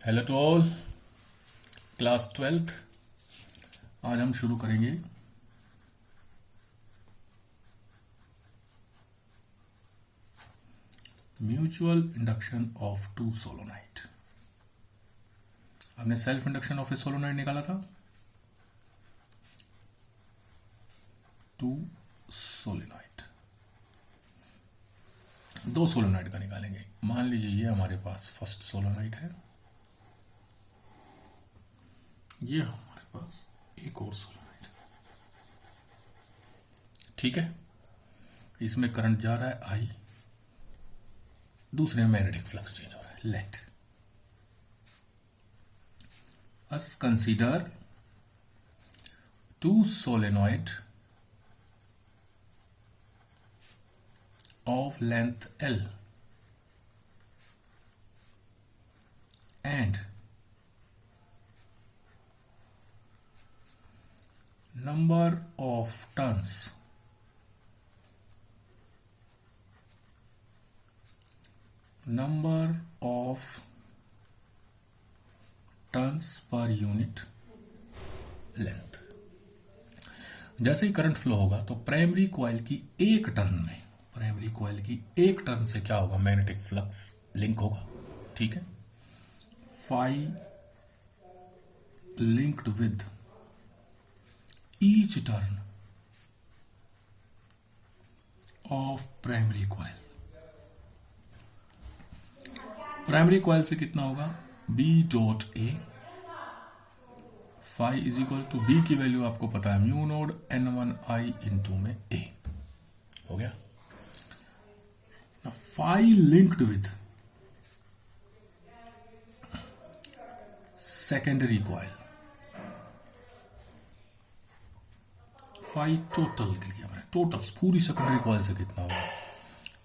Hello to all, class 12th। आज हम शुरू करेंगे mutual induction of two solenoid. हमने self induction of a solenoid निकाला था, टू सोलोनाइड। दो सोलोनाइड का निकालेंगे। मान लीजिए ये हमारे पास फर्स्ट सोलोनाइड है, ये हमारे पास एक और सोलोनाइड। ठीक है, इसमें करंट जा रहा है आई, दूसरे में मैग्नेटिक फ्लक्स चेंज हो रहा है। Let us consider two solenoid of length L and number of turns per unit length। जैसे ही करंट फ्लो होगा तो प्राइमरी कॉइल की एक टर्न से क्या होगा, मैग्नेटिक फ्लक्स लिंक होगा। ठीक है, phi linked with each turn of primary coil. Primary coil से कितना होगा, B dot A. Phi is equal to B की वैल्यू आपको पता है, म्यू नोड N1I इंटू में ए हो गया। Phi linked with secondary coil, Phi total के लिए हमारे टोटल पूरी सेकेंडरी कॉइल से कितना होगा,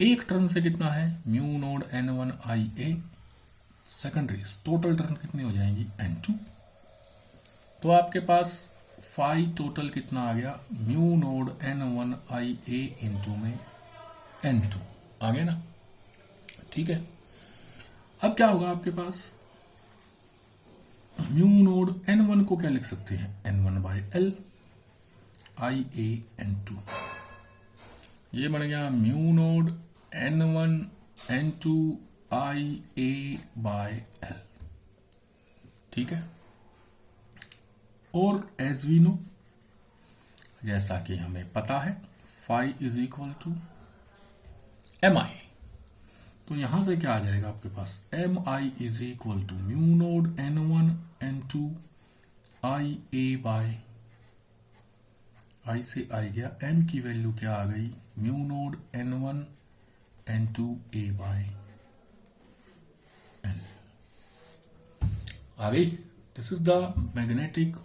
एक टर्न से कितना है, mu node N1IA। Secondary total turn कितनी हो जाएंगी, N2। तो आपके पास Phi टोटल कितना आ गया, म्यू नोड N1IA इंटू में N2 आ गया ना। ठीक है, अब क्या होगा आपके पास, म्यू नोड N1 को क्या लिख सकते हैं, N1/L IA N2। ये बन गया mu naught N1 N2 IA/L। ठीक है, और एज वी नो, जैसा कि हमें पता है, phi is equal to MI। तो यहां से क्या आ जाएगा आपके पास, MI is equal to mu naught N1 N2 IA/, I से आई गया, M की वैल्यू क्या आ गई, mu naught N1 N2 A/L आ गई। This is the magnetic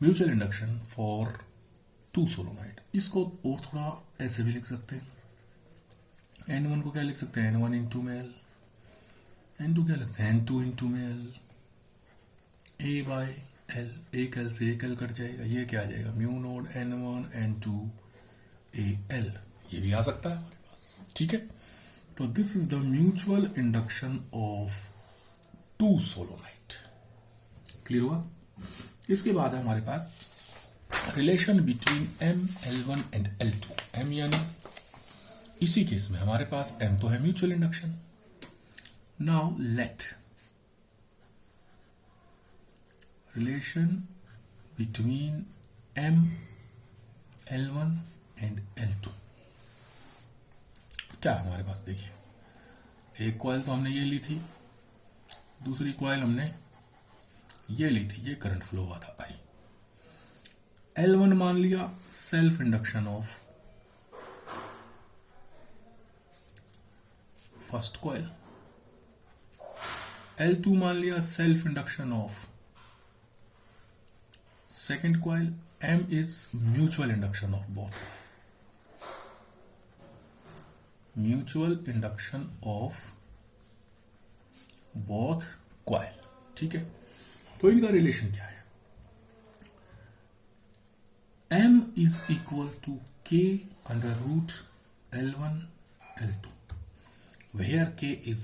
mutual induction for two solenoid. इसको और थोड़ा ऐसे भी लिख सकते हैं, N1 को क्या लिख सकते हैं, N1 इंटू में L, N2 क्या लिखते हैं, N2 इंटू में L, A/L। एक L से एक L कट जाएगा, ये क्या आ जाएगा, mu naught N1 N2 AL। ये भी आ सकता है हमारे पास। ठीक है, तो this is the mutual induction of two solenoid. Clear हुआ। इसके बाद है हमारे पास relation between M L1 and L2। M यानी इसी केस में हमारे पास M तो है mutual induction. Now let relation between M L1 and L2 क्या हमारे पास, देखिए एक कॉइल तो हमने ये ली थी, दूसरी कॉइल हमने ये ली थी, ये करंट फ्लो हुआ था आई। L1 मान लिया self induction of first coil, L2 मान लिया self induction of second coil, M is mutual induction of both, mutual induction of both coil. ठीक है, तो इनका रिलेशन क्या है, M is equal to K under root L1 L2, where K is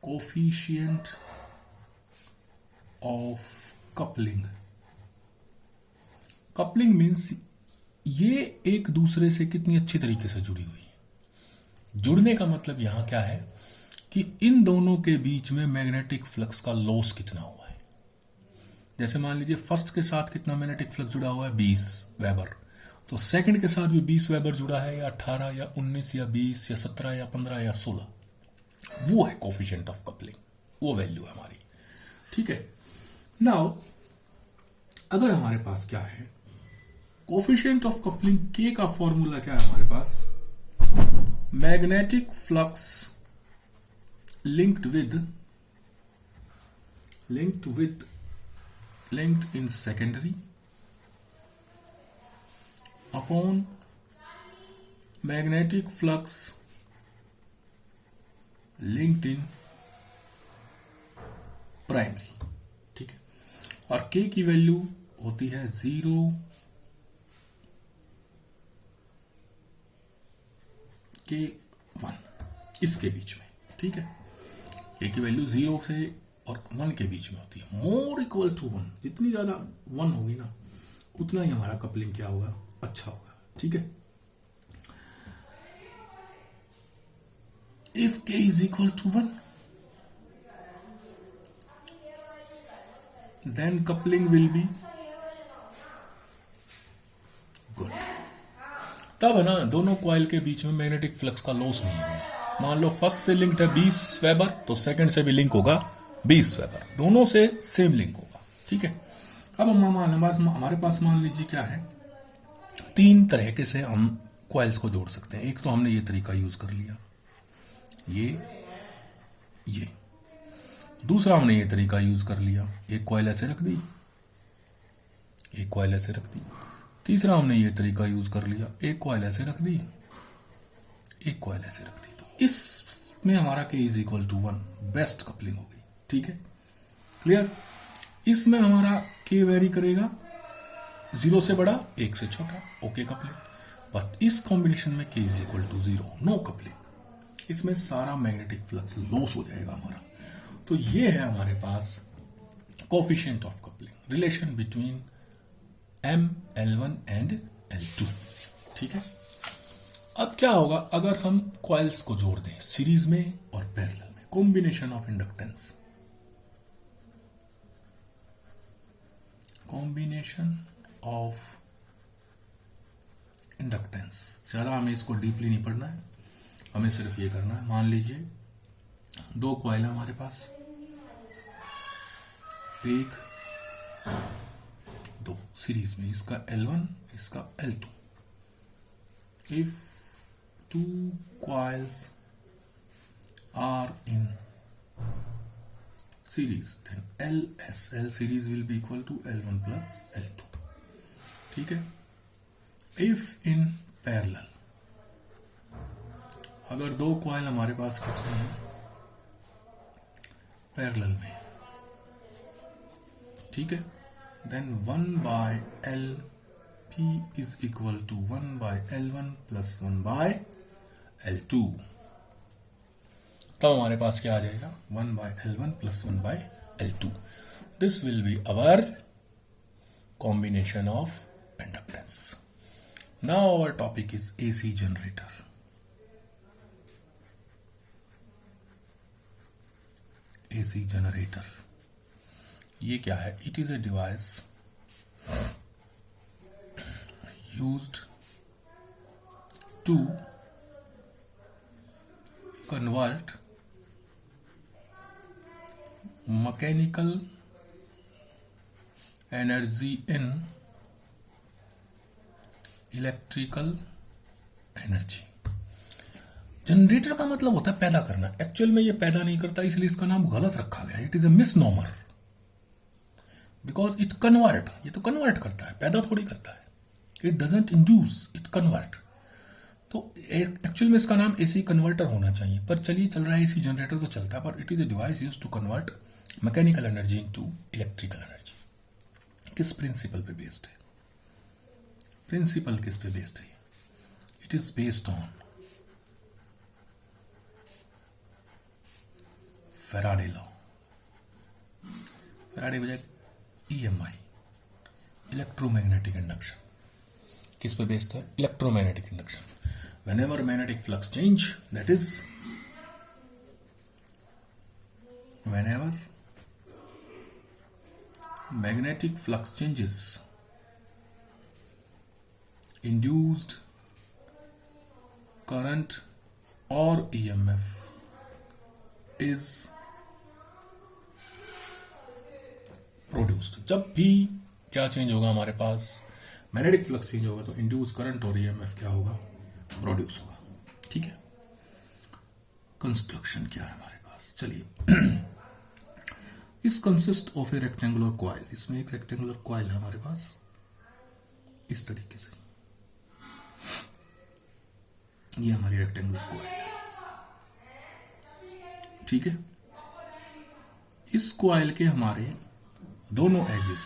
coefficient of coupling. Coupling means ये एक दूसरे से कितनी अच्छी तरीके से जुड़ी हुई है। जुड़ने का मतलब यहां क्या है कि इन दोनों के बीच में मैग्नेटिक फ्लक्स का लॉस कितना हुआ है। जैसे मान लीजिए फर्स्ट के साथ कितना मैग्नेटिक फ्लक्स जुड़ा हुआ है, 20 वेबर, तो सेकंड के साथ भी 20 वेबर जुड़ा है, या 18 या 19 या 20 या 17 या 15 या 16, वो है कोफिशिएंट ऑफ कपलिंग, वो वैल्यू है हमारी। ठीक है। नाउ अगर हमारे पास क्या है, कोफिशिएंट ऑफ कपलिंग के का फॉर्मूला क्या है हमारे पास, magnetic flux linked in secondary upon magnetic flux linked in primary. ठीक है। और के की वैल्यू होती है 0 के 1 इसके बीच में। ठीक है। ए की वैल्यू 0 से और 1 के बीच में होती है। मोर इक्वल टू 1, जितनी ज्यादा 1 होगी ना उतना ही हमारा कपलिंग क्या होगा, अच्छा होगा। ठीक है। If K is equal to 1 then coupling will be good. तब है ना दोनों कॉइल के बीच में मैग्नेटिक फ्लक्स का लॉस नहीं होगा। मान लो फर्स्ट से लिंक्ड है 20 वेबर, तो सेकंड से भी लिंक होगा 20 वेबर, दोनों से सेम लिंक होगा। ठीक है। अब हमारे पास मान लीजिए क्या है, 3 तरीके से हम कॉइल्स को जोड़ सकते हैं। एक तो हमने ये तरीका यूज कर लिया, ये दूसरा हमने ये तरीका यूज कर लिया, एक कॉइल ऐसे रख दी, एक कॉइल ऐसे रख दी। तीसरा हमने ये तरीका यूज कर लिया, एक कॉइल ऐसे रख दी, एक कॉइल ऐसे रख दी। तो इसमें हमारा K is equal to 1 best coupling होगी। ठीक है, क्लियर। इसमें हमारा के वेरी करेगा 0 से बड़ा 1 से छोटा, ओके कपलिंग। बट इस कॉम्बिनेशन में K is equal to 0, no coupling. इसमें सारा मैग्नेटिक फ्लक्स लॉस हो जाएगा हमारा। तो ये है हमारे पास coefficient of coupling, relation between ML1 and L2। ठीक है। अब क्या होगा अगर हम कॉइल्स को जोड़ दें सीरीज में और पैरेलल में, combination of inductance, combination of inductance. ज्यादा हमें इसको डीपली नहीं पढ़ना है, हमें सिर्फ ये करना है। मान लीजिए 2 कॉइल है हमारे पास, 1 2 सीरीज में, इसका L1 इसका L2। If 2 coils are in series then L series will be equal to L1 plus L2। ठीक है। इफ इन पैरेलल, अगर 2 कॉइल हमारे पास किसमें है, पैरेलल में, ठीक है, then 1 by P is equal to 1 by L1 plus 1 by L2। तब हमारे पास क्या आ जाएगा, 1 by L1 plus 1 by L2। This will be our combination of inductance। Now our topic is AC generator। AC generator ये क्या है? It is a device used to convert mechanical energy in electrical energy। Generator का मतलब होता है पैदा करना। Actual में ये पैदा नहीं करता, इसलिए इसका नाम गलत रखा गया। It is a misnomer because it convert, ये तो कन्वर्ट करता है, पैदा थोड़ी करता है। It doesn't induce, it convert. तो एक्चुअल में इसका नाम एसी कन्वर्टर होना चाहिए, पर चलिए चल रहा है एसी जनरेटर तो चलता है, पर it is a device use to convert mechanical energy into electrical energy. किस प्रिंसिपल पे बेस्ड है? प्रिंसिपल किस पे बेस्ड है? It is based on Faraday law, Faraday बजाय EMI, इलेक्ट्रोमैग्नेटिक इंडक्शन, किस पे बेस्ड है? Electromagnetic induction. Whenever magnetic flux change, that is whenever magnetic flux changes, induced current or EMF is produced. जब भी क्या चेंज होगा हमारे पास, मैग्नेटिक फ्लक्स चेंज होगा तो इंड्यूस करंट और EMF क्या होगा? प्रोड्यूस होगा. ठीक है. कंस्ट्रक्शन क्या है हमारे पास? चलिए. इस consist of A rectangular coil, इसमें एक रेक्टेंगुलर कॉइल है हमारे पास इस तरीके से. ये हमारी रेक्टेंगुलर कॉइल है. ठीक है. इस कॉइल के हमारे दोनों एजेस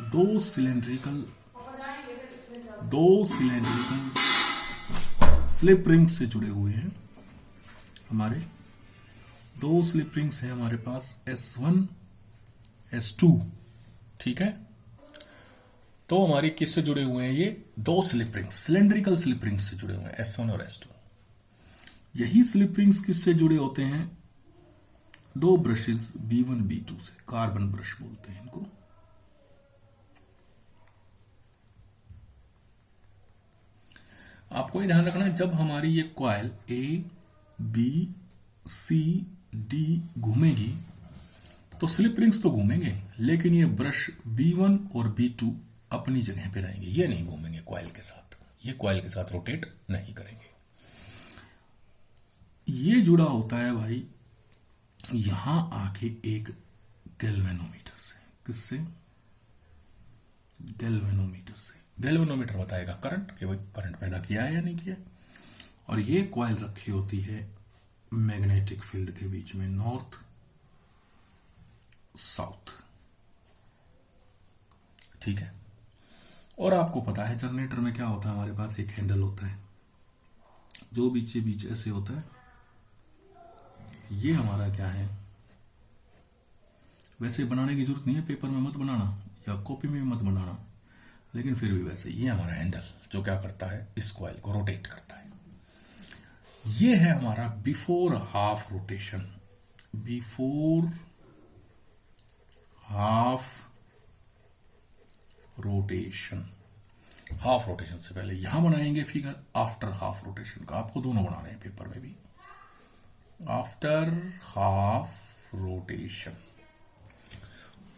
दो सिलेंड्रिकल स्लिप रिंग से जुड़े हुए हैं. हमारे दो स्लिप रिंग्स हैं हमारे पास S1 S2. ठीक है. तो हमारी किससे जुड़े हुए हैं? ये दो slip rings, cylindrical slip rings से जुड़े हुए हैं, S1 और S2. यही स्लिप रिंग्स किससे जुड़े होते हैं? दो ब्रशेस B1 B2 से, कार्बन ब्रश बोलते हैं इनको. आपको ये ध्यान रखना है, जब हमारी ये coil A B C D घूमेगी तो स्लिप रिंग्स तो घूमेंगे, लेकिन ये ब्रश B1 और B2 अपनी जगह पे रहेंगे. ये नहीं घूमेंगे कॉइल के साथ, ये कॉइल के साथ रोटेट नहीं करेंगे. ये जुड़ा होता है भाई यहां आके एक गैल्वेनोमीटर से. किससे? गैल्वेनोमीटर से. गैल्वेनोमीटर बताएगा करंट, कि भाई करंट पैदा किया है या नहीं किया. और ये कॉइल रखी होती है मैग्नेटिक फील्ड के बीच में, नॉर्थ साउथ. ठीक है. और आपको पता है जनरेटर में क्या होता है, हमारे पास एक हैंडल होता है जो बीचे बीच ऐसे होता है. ये हमारा क्या है, वैसे बनाने की जरूरत नहीं है, पेपर में मत बनाना या कॉपी में भी मत बनाना, लेकिन फिर भी वैसे ये हमारा हैंडल जो क्या करता है, इस कॉइल को रोटेट करता है. ये है हमारा before half rotation. Before half rotation, half rotation से पहले यहां बनाएंगे फिगर आफ्टर हाफ रोटेशन का. आपको दोनों बनाने हैं पेपर में भी. After half rotation.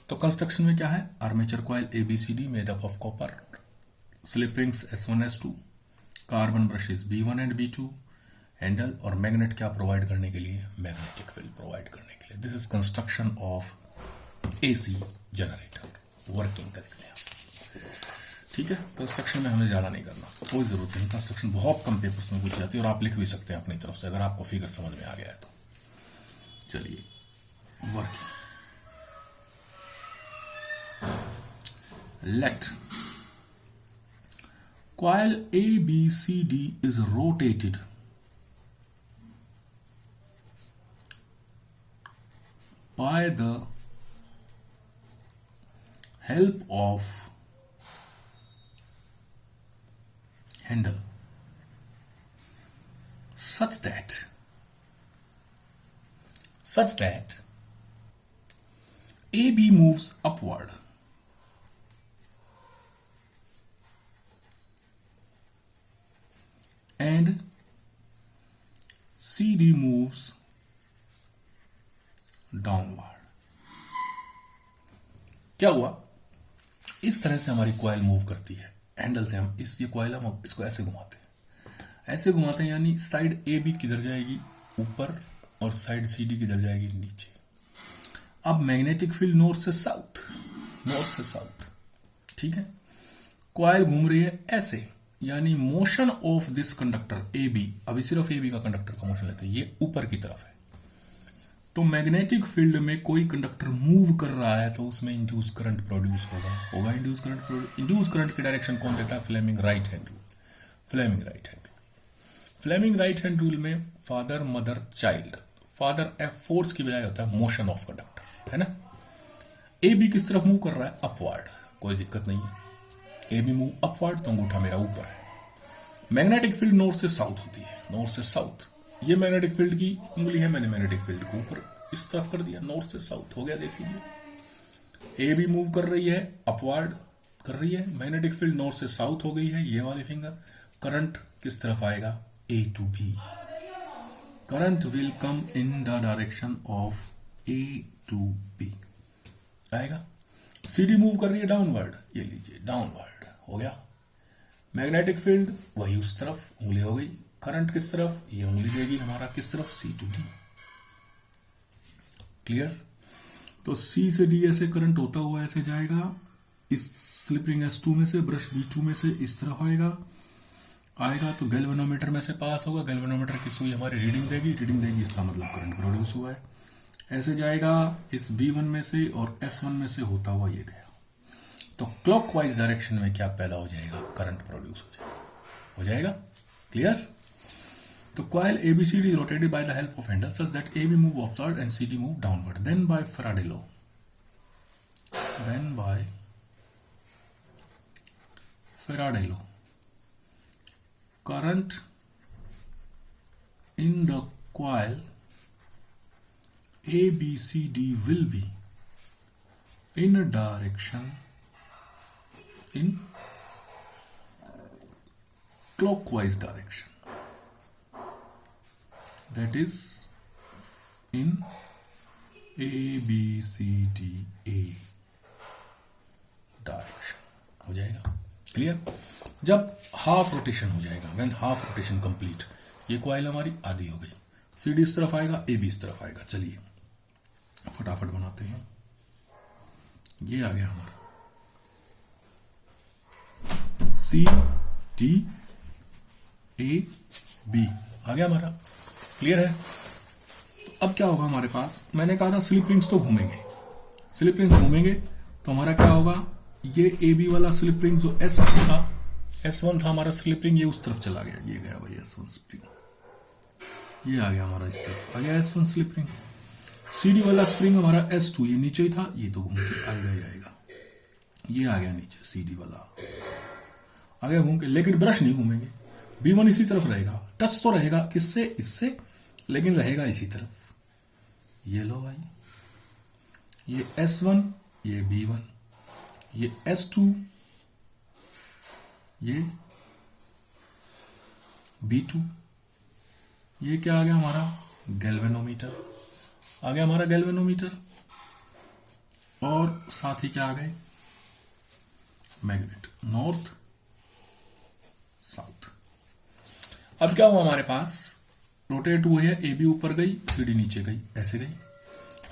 तो कंस्ट्रक्शन में क्या है? Armature coil ABCD made up of copper, slip rings S1 S2, carbon brushes B1 and B2, handle और मैग्नेट क्या प्रोवाइड करने के लिए? मैग्नेटिक फील्ड प्रोवाइड करने के लिए. This is construction of AC generator. Working करेंगे आप. ठीक है. कंस्ट्रक्शन में हमें ज्यादा नहीं करना, कोई जरूरत नहीं. कंस्ट्रक्शन बहुत कम पेपर्स में पूछ जाती है और आप लिख भी सकते हैं अपनी तरफ से, अगर आपको फिगर समझ में आ गया है तो. चलिए, working. Let coil ABCD is rotated by the help of handle such that AB moves upward and CD moves downward. क्या हुआ? इस तरह से हमारी कॉइल मूव करती है. हैंडल से हम ये कॉइल हम इसको ऐसे घुमाते हैं, यानी साइड AB किधर जाएगी? ऊपर, और साइड CD किधर जाएगी? नीचे. अब मैग्नेटिक फील्ड नॉर्थ से साउथ. ठीक है. कॉइल घूम रही है ऐसे, यानी motion of this conductor AB. अभी सिर्फ AB का कंडक्टर का मोशन लेते हैं, ये ऊपर की तरफ है. तो मैग्नेटिक फील्ड में कोई कंडक्टर मूव कर रहा है तो उसमें इंड्यूस करंट प्रोड्यूस होगा. इंड्यूस करंट की डायरेक्शन कौन देता है? फ्लेमिंग राइट हैंड रूल में father mother child, father F force की बजाय होता है मोशन ऑफ कंडक्टर, है ना। ए बी किस तरफ मूव कर रहा है, अपवर्ड, कोई दिक्कत नहीं है। ए बी मूव अपवर्ड तो अंगूठा मेरा ऊपर है। मैग्नेटिक फील्ड नॉर्थ से साउथ होती है, नॉर्थ से साउथ। ये मैग्नेटिक फील्ड की उंगली है, मैंने मैग्नेटिक फील्ड को ऊपर इस तरफ कर दिया, नॉर्थ से साउथ हो गया। देख लीजिए ए बी मूव कर रही है, अपवर्ड कर रही है, मैग्नेटिक फील्ड नॉर्थ से साउथ हो गई है, ये वाली फिंगर। करंट किस तरफ आएगा, A to B. Current will come in the direction of A to B आएगा। सीडी मूव कर रही है डाउनवर्ड, ये लीजिए डाउनवर्ड हो गया। मैग्नेटिक फील्ड वही उस तरफ, उंगली हो गई। करंट किस तरफ, ये उंगली देगी हमारा किस तरफ, सी टू डी। क्लियर। तो सी से डी ऐसे करंट होता हुआ ऐसे जाएगा, इस स्लिप रिंग S2 में से, ब्रश B2 में से इस तरफ आएगा तो गैल्वेनोमीटर में से पास होगा। गैल्वेनोमीटर की सुई हमारी रीडिंग देगी, इसका मतलब करंट प्रोड्यूस हुआ है। ऐसे जाएगा इस B1 में से और S1 में से होता हुआ ये गया, तो क्लॉकवाइज डायरेक्शन में क्या पैदा हो जाएगा, करंट प्रोड्यूस हो जाएगा। क्लियर। तो coil ABCD rotated by the help of handle such that AB move upward and CD move downward. Then by Faraday law, current in the coil ABCD will be in a direction in clockwise direction, that is in ABCDA direction हो जाएगा। Clear. जब half rotation हो जाएगा, when half rotation complete, ये coil हमारी आधी हो गई। सीडी इस तरफ आएगा, ए बी इस तरफ आएगा। चलिए फटाफट बनाते हैं। ये आ गया हमारा सी डी ए बी आ गया हमारा। क्लियर है। तो अब क्या होगा हमारे पास, मैंने कहा था स्लिप रिंग्स तो घूमेंगे, स्लिप रिंग्स घूमेंगे तो हमारा क्या होगा, ये ए बी वाला स्लिप रिंग जो S1 था हमारा स्लिप रिंग, ये उस तरफ चला गया, ये गया भाई S1 स्प्रिंग, ये आ गया हमारा इस तरफ आ गया S1 स्लिप रिंग। CD वाला स्प्रिंग हमारा S2, ये नीचे ही था, ये तो घूम के आएगा ही आएगा, ये आ गया नीचे CD वाला आ गया घूम के, लेकिन ब्रश नहीं घूमेंगे। B1 इसी तरफ रहेगा, टच तो रहेगा किससे, इससे, लेकिन रहेगा इसी तरफ। ये लो भाई, ये S1, ये B1, ये S2, ये B2, ये क्या आ गया हमारा गैल्वेनोमीटर, आ गया हमारा गैल्वेनोमीटर, और साथ ही क्या आ गए मैग्नेट, नॉर्थ साउथ। अब क्या हुआ हमारे पास, रोटेट हुए है, ए बी ऊपर गई, सीडी नीचे गई, ऐसे गई।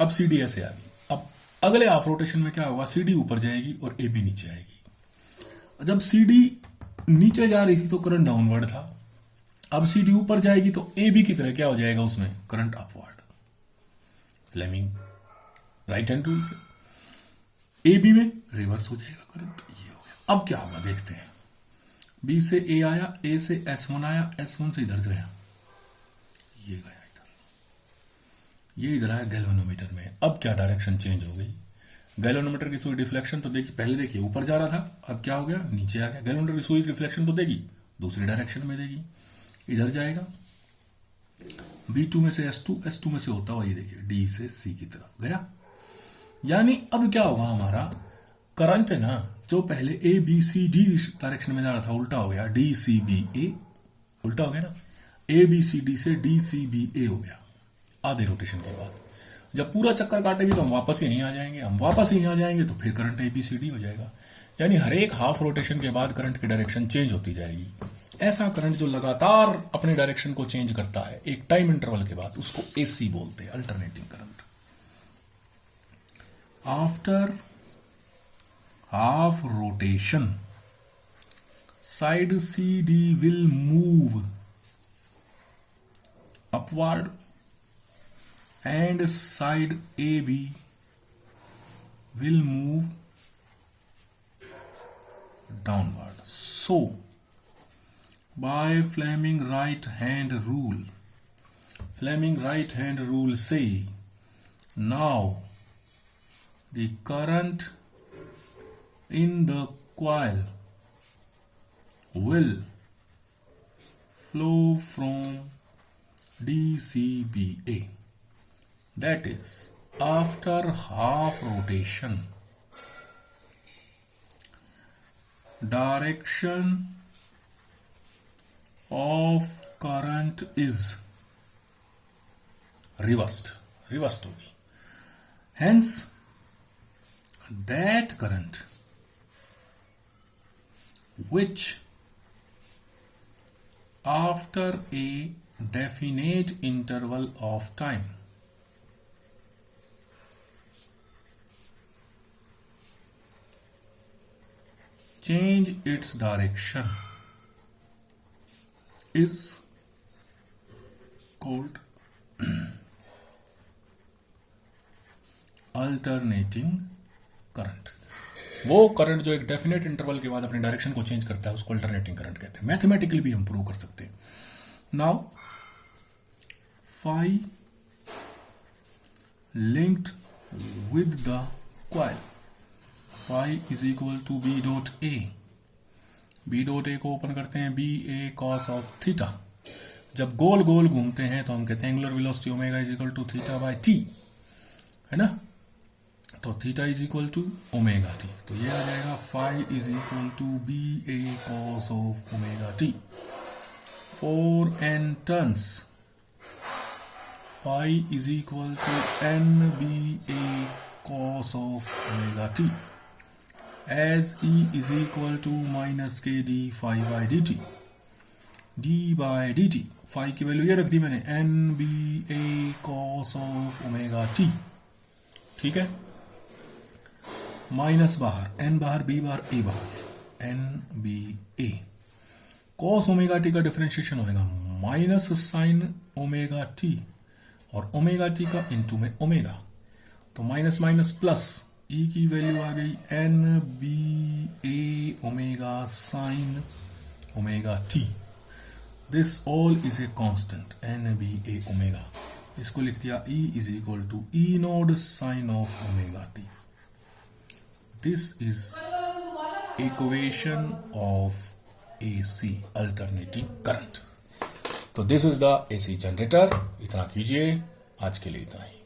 अब सीडी ऐसे आ गई। अब अगले हाफ रोटेशन में क्या होगा, सीडी ऊपर जाएगी और ए बी नीचे आएगी। जब सीडी नीचे जा रही थी तो करंट डाउनवर्ड था, अब सीडी ऊपर जाएगी तो ए बी की तरह क्या हो जाएगा, उसमें current upward. Fleming right hand rule से ए बी में रिवर्स हो जाएगा करंट, ये हो गया। अब क्या होगा देखते हैं, बी से ए आया, ए से S1 आया, S1 से इधर गया, ये गया इधर, ये इधर आया गैल्वेनोमीटर में। अब क्या डायरेक्शन चेंज हो गई, गैल्वेनोमीटर की सुई डिफ्लेक्शन तो देखिए, पहले देखिए ऊपर जा रहा था, अब क्या हो गया नीचे आ गया। गैल्वेनोमीटर की सुई डिफ्लेक्शन तो देगी, दूसरी डायरेक्शन में देगी, इधर जाएगा। B2 में से S2, S2 में से होता हुआ ये देखिए D से C की तरफ गया। यानी अब क्या होगा हमारा करंट है ना, जो पहले A B C D direction में जा रहा था, उल्टा हो गया, D C B A, उल्टा हो गया ना, A B C D से D C B A हो गया आधे रोटेशन के बाद। जब पूरा चक्कर काटेगी तो हम वापस यहीं आ जाएंगे, हम वापस यहीं आ जाएंगे तो फिर करंट ABCD हो जाएगा। यानी हर एक हाफ रोटेशन के बाद करंट की डायरेक्शन चेंज होती जाएगी। ऐसा करंट जो लगातार अपनी डायरेक्शन को चेंज करता है एक टाइम इंटरवल के बाद, उसको AC बोलते हैं, alternating current. After half rotation side CD will move upward and side AB will move downward. So, by Fleming right hand rule, Fleming right hand rule say now the current in the coil will flow from DCBA, that is after half rotation direction of current is reversed होगी. Hence that current which after a definite interval of time change its direction is called alternating current. वो current जो एक definite interval के बाद अपनी direction को change करता है उसको अल्टरनेटिंग करंट कहते हैं. मैथमेटिकली भी हम प्रूव कर सकते हैं. Now phi linked with the coil, phi is equal to b dot a. b dot a को ओपन करते हैं, b a cos of theta. जब गोल गोल घूमते हैं तो हम कहते हैं angular velocity omega is equal to theta by T, है ना. तो theta is equal to omega T, तो ये आ जाएगा phi is equal to B A cos of omega T. For N turns phi is equal to N B A cos of omega T as E is equal to minus K D phi by D T. D by D T, phi की value ये रख दी मैंने, N B A cos of omega T. ठीक है, minus बाहर, N बाहर, B बाहर, ए बाहर, N B A. Cos omega T का डिफरेंशिएशन होगा माइनस साइन ओमेगा टी और ओमेगा टी का इनटू में ओमेगा, तो माइनस माइनस प्लस, ई की वैल्यू आ गई N B A omega sine omega T. This all is a constant N B A omega. इसको लिख दिया E is equal to E naught sine of omega T. This is equation of AC alternating current. तो this is the AC generator. इतना कीजिए, आज के लिए इतना ही.